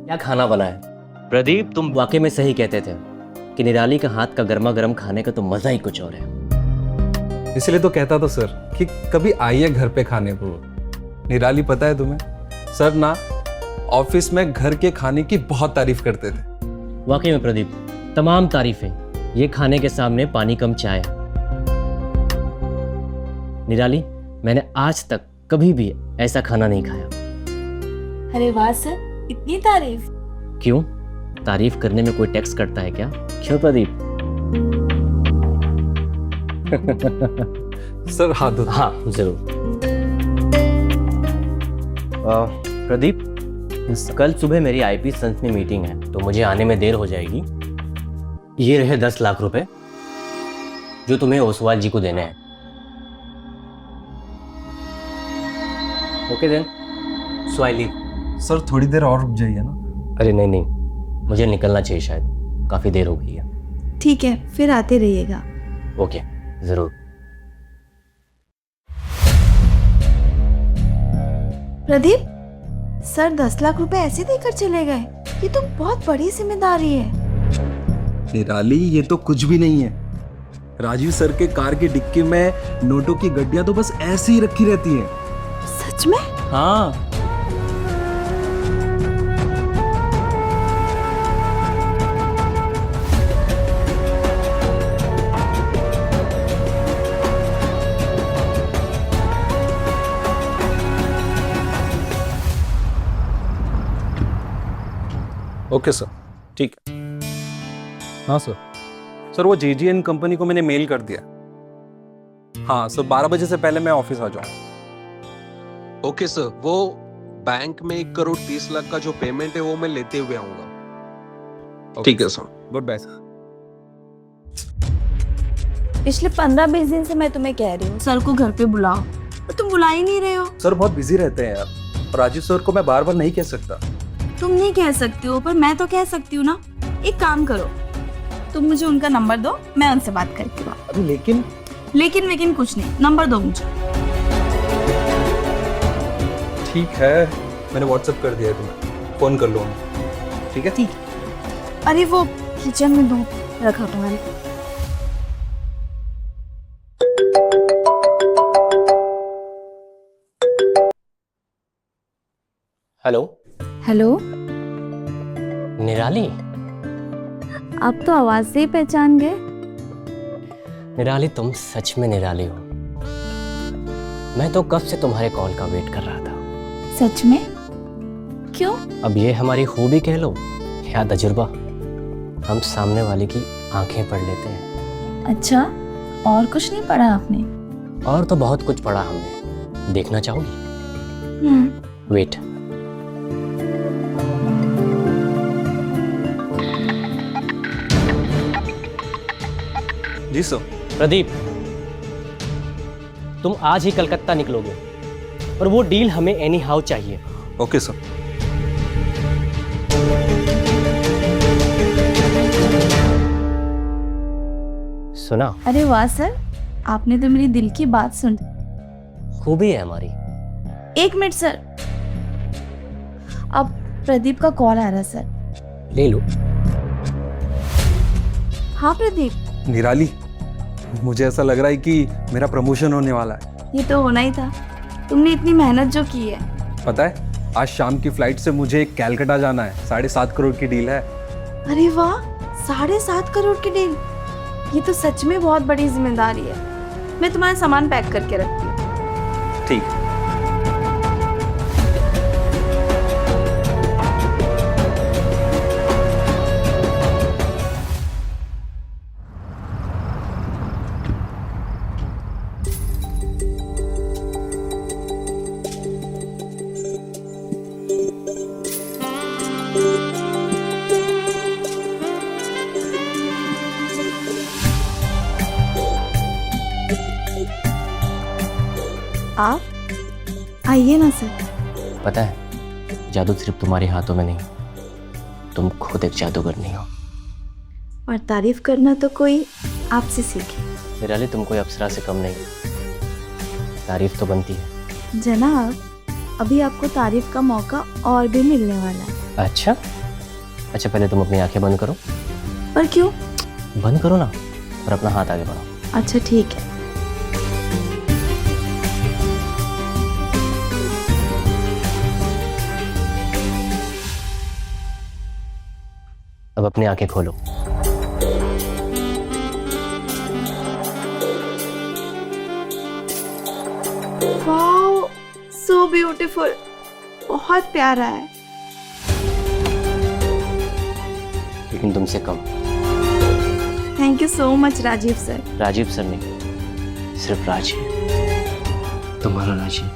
क्या खाना बना है? प्रदीप, तुम वाकई में सही कहते थे कि निराली का हाथ का गर्मा गर्म खाने का तो मजा ही कुछ और है। इसलिए तो कहता था सर कि कभी आइए घर पे खाने को। निराली पता है तुम्हें, सर ना ऑफिस में घर के खाने की बहुत तारीफ करते थे। वाकई में प्रदीप, तमाम तारीफें ये खाने के सामने पानी कम चाय। निराली, मैंने आज तक कभी भी ऐसा खाना नहीं खाया। अरे वाह सर, इतनी तारीफ। क्यों? तारीफ करने में कोई टैक्स कटता है क्या? क्यों प्रदीप? सर हाथ धो। हाँ जरूर। प्रदीप, कल सुबह मेरी आईपी संस में मीटिंग है तो मुझे आने में देर हो जाएगी। ये रहे 10 लाख रुपए जो तुम्हें ओसवाल जी को देने हैं। Okay then, so I leave. Sir थोड़ी देर और रुक जाइए ना। अरे नहीं नहीं, मुझे निकलना चाहिए, शायद काफी देर हो गई है। ठीक है, फिर आते रहिएगा। ओके जरूर। प्रदीप, सर 10 लाख रुपए ऐसे देकर चले गए? ये तो बहुत बड़ी जिम्मेदारी है। निराली, ये तो कुछ भी नहीं है। राजीव सर के कार की डिक्की में नोटों की गड्डियां तो बस ऐसे ही रखी रहती हैं। सच में? हाँ। ओके सर, ठीक है। हाँ सर। सर वो JGN कंपनी को मैंने मेल कर दिया। हाँ सर, 12 बजे से पहले मैं ऑफिस आ जाऊँ। ओके सर, वो बैंक में 1,30,00,000 का जो पेमेंट है वो मैं लेते हुए आऊंगा। ठीक है सर। Good bye sir. पिछले 15-20 दिन से मैं तुम्हें कह रही हूँ सर को घर पे बुलाओ, पर तुम बुला ही नहीं रहे हो। सर बहुत बिजी रहते हैं यार, और राजीव सर को मैं बार बार नहीं कह सकता। तुम नहीं कह सकती हो, पर मैं तो कह सकती हूँ ना। एक काम करो, तुम मुझे उनका नंबर दो, मैं उनसे बात करती हूँ। अभी लेकिन कुछ नहीं, नंबर दो मुझे। ठीक है, मैंने व्हाट्सएप कर दिया है तुम्हें, फोन कर लो उन्हें। ठीक है? ठीक है। अरे वो किचन में दो रखा तुम्हारे। हेलो। हेलो। निराली, आप तो आवाज से ही पहचान गए। निराली तुम सच में निराली हो। मैं तो कब से तुम्हारे कॉल का वेट कर रहा था। सच में? क्यों? अब ये हमारी खूबी कह लो या तजुर्बा, हम सामने वाले की आंखें पढ़ लेते हैं। अच्छा, और कुछ नहीं पढ़ा आपने? और तो बहुत कुछ पढ़ा हमने, देखना चाहोगी? वेट। जी सर। प्रदीप, तुम आज ही कलकत्ता निकलोगे और वो डील हमें एनी हाउ चाहिए। Okay sir. सुना? अरे वाह सर, आपने तो मेरी दिल की बात सुन। खूबी है हमारी। एक मिनट सर, अब प्रदीप का कॉल आ रहा है सर। ले लो। हाँ प्रदीप। निराली, मुझे ऐसा लग रहा है कि मेरा प्रमोशन होने वाला है। ये तो होना ही था, तुमने इतनी मेहनत जो की है। पता है, आज शाम की फ्लाइट से मुझे कैलकाटा जाना है। 7.5 करोड़ की डील है। अरे वाह, 7.5 करोड़ की डील। ये तो सच में बहुत बड़ी जिम्मेदारी है। मैं तुम्हारा सामान पैक करके रखती हूँ। ठीक है। आप आइए ना सर। पता है, जादू सिर्फ तुम्हारे हाथों में नहीं, तुम खुद एक जादूगर नहीं हो। और तारीफ करना तो कोई आपसे सीखे। निराली, तुम कोई अप्सरा से कम नहीं। तारीफ तो बनती है। जनाब, अभी आपको तारीफ का मौका और भी मिलने वाला है। अच्छा अच्छा, पहले तुम अपनी आंखें बंद करो। पर क्यों? बंद करो ना और अपना हाथ आगे बढ़ाओ। अच्छा ठीक है। अब अपनी आंखें खोलो। वाओ, सो ब्यूटीफुल, बहुत प्यारा है। लेकिन तुमसे कम। Thank you so much Rajiv sir. Rajiv sir नहीं, सिर्फ राजीव, तुम्हारा राजीव।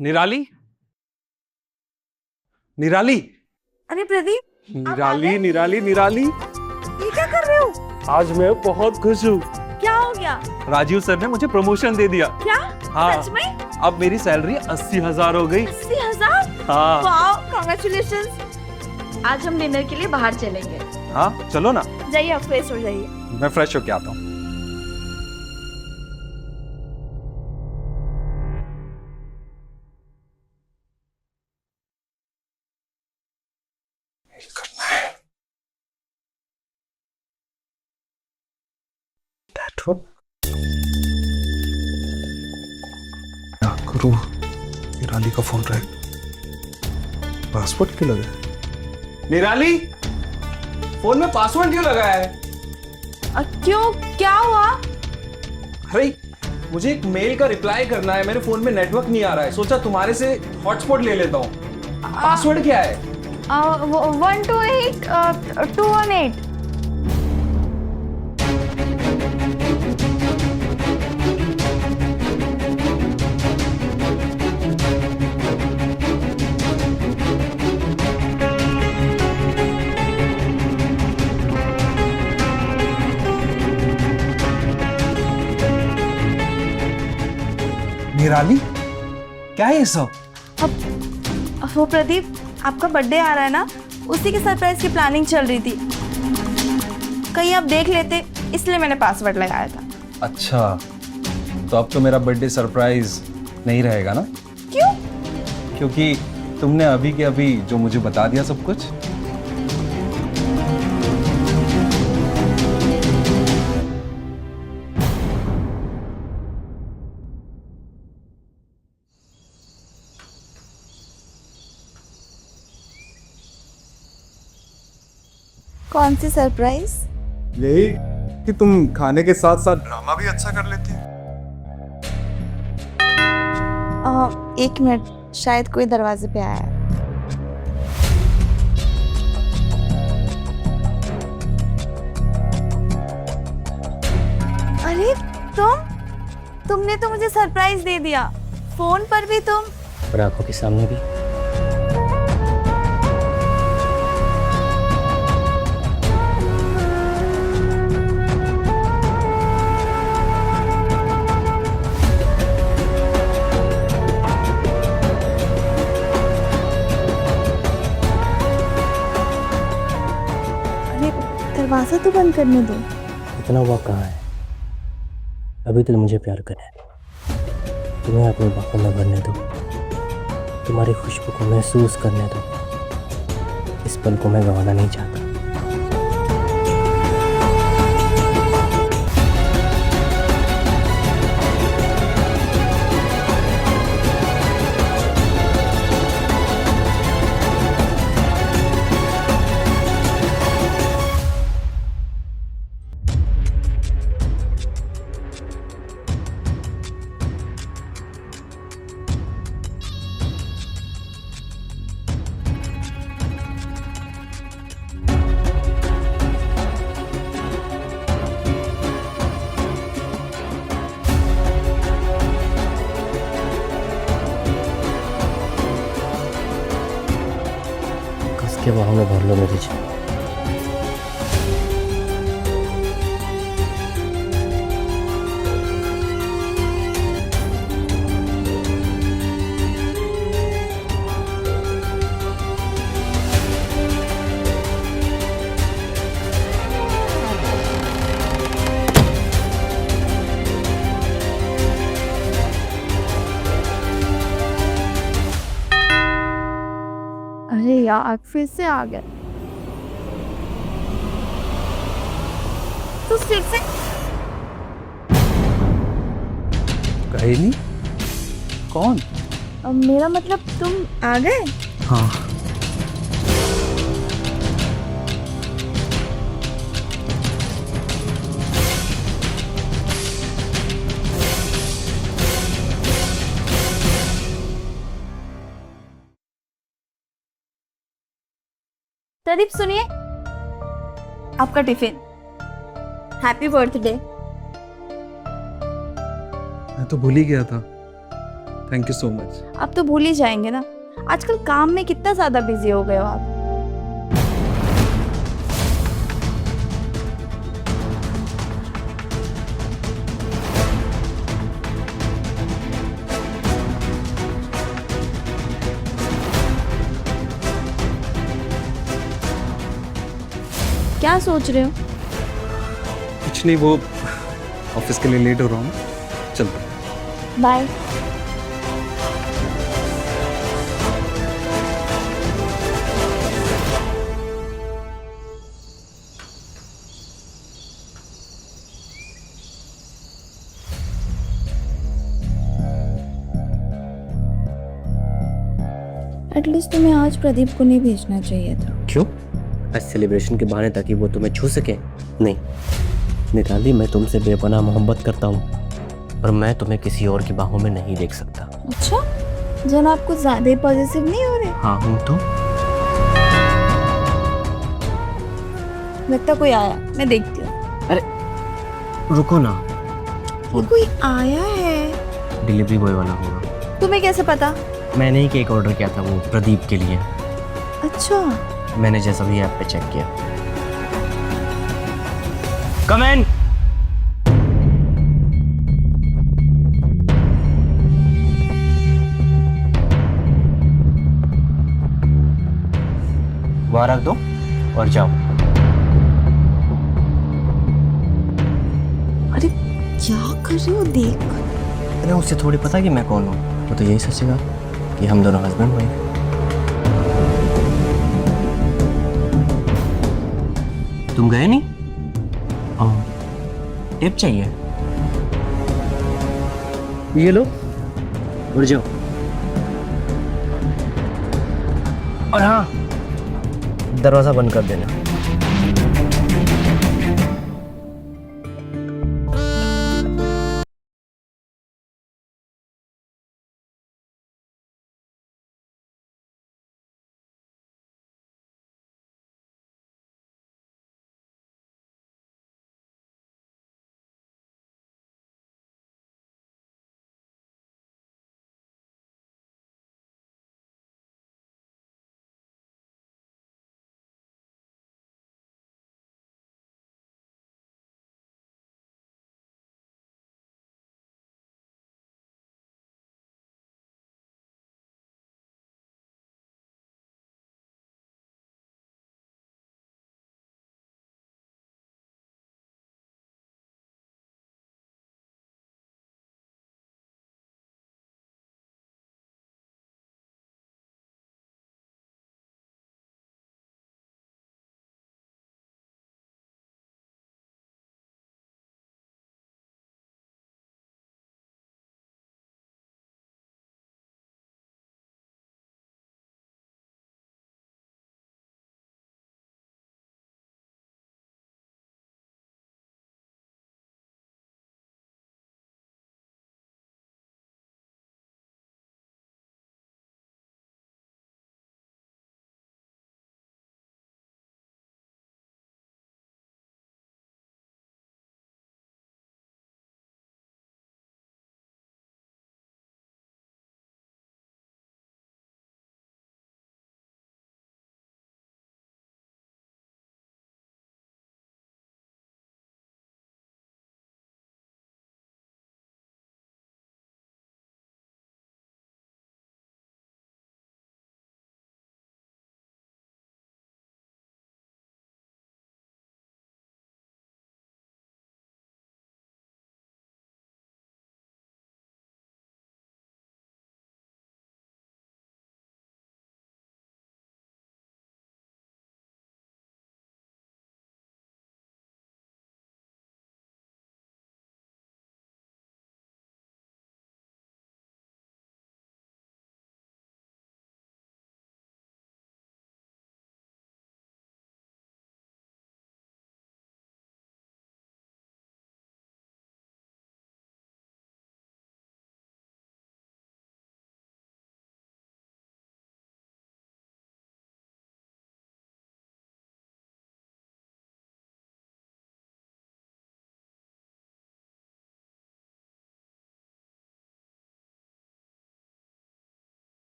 निराली, निराली, अरे प्रदीप, निराली, निराली, निराली, ये क्या कर रहे हो? आज मैं बहुत खुश हूँ। क्या हो गया? राजीव सर ने मुझे प्रमोशन दे दिया। क्या? हाँ, सच में? अब मेरी सैलरी 80,000 हो गई। 80,000? हाँ वाओ, कांग्रेचुलेशंस। आज हम डिनर के लिए बाहर चलेंगे। हाँ, चलो ना। जाइए, आप फ्रेश हो जाइए। मैं फ्रेश होके आता हूँ। क्या करूं? निराली का फोन रहे, पासवर्ड क्यों लगा है? निराली, फोन में पासवर्ड क्यों लगा है? क्यों, क्या हुआ? अरे मुझे एक मेल का रिप्लाई करना है, मेरे फोन में नेटवर्क नहीं आ रहा है, सोचा तुम्हारे से हॉटस्पॉट ले लेता हूँ। पासवर्ड क्या है? 128 218। निराली, क्या है ये सब? अब वो प्रदीप, आपका बर्थडे आ रहा है ना, उसी के सरप्राइज की प्लानिंग चल रही थी। कहीं आप देख लेते, इसलिए मैंने पासवर्ड लगाया था। अच्छा, तो अब तो मेरा बर्थडे सरप्राइज नहीं रहेगा ना? क्यों? क्योंकि तुमने अभी के अभी जो मुझे बता दिया सब कुछ। कौन सी सरप्राइज? यही कि तुम खाने के साथ साथ ड्रामा भी अच्छा कर लेती हो। एक मिनट, शायद कोई दरवाजे पे आया है। अरे तुमने तो मुझे सरप्राइज दे दिया, फोन पर भी तुम। और आंखों के सामने भी। अरे दरवाजा तो बंद करने दो। इतना वक्त कहाँ है? अभी तो मुझे प्यार करे, तुम्हें अपनी बाहों में भरने दो, तुम्हारी खुशबू को महसूस करने दो। इस पल को मैं गंवाना नहीं चाहता। के बाहों में भर लो मेरी जान। अरे यार, फिर से आ गए तो फिर से। कहीं नहीं। कौन? मेरा मतलब तुम आ गए। हाँ। प्रदीप सुनिए, आपका टिफिन। Happy birthday. मैं तो भूल ही गया था। Thank you so much. आप तो भूल ही जाएंगे ना, आजकल काम में कितना ज्यादा बिजी हो गए हो आप। क्या सोच रहे हो? कुछ नहीं, वो ऑफिस के लिए लेट हो रहा हूँ, चलता हूँ। बाय। एटलीस्ट तुम्हें आज प्रदीप को नहीं भेजना चाहिए था। क्यों? आज सेलिब्रेशन के बहाने ताकि वो तुम्हें छू सके? नहीं निताली, मैं तुमसे बेपनाह मोहब्बत करता हूँ और मैं तुम्हें किसी और की बाहों में नहीं देख सकता। अच्छा, जनाब कुछ ज्यादा ही पॉजिटिव नहीं हो रहे? हाँ हूँ तो। लगता कोई आया, मैं देखती हूँ। अरे रुको ना, ये कोई आया है। डिलीवरी बॉय वाला होगा। तुम्हें कैसे पता? मैंने ही केक ऑर्डर किया था, वो प्रदीप के लिए। अच्छा, मैंने जैसा भी ऐप पे चेक किया। कम इन। वहां रख दो और जाओ। अरे क्या कर रहे हो? देख। अरे उसे थोड़ी पता कि मैं कौन हूँ, वो तो यही सोचेगा कि हम दोनों हस्बैंड वाइफ। तुम गए नहीं? टिप चाहिए? ये लो, उड़ जाओ। और हाँ, दरवाजा बंद कर देना।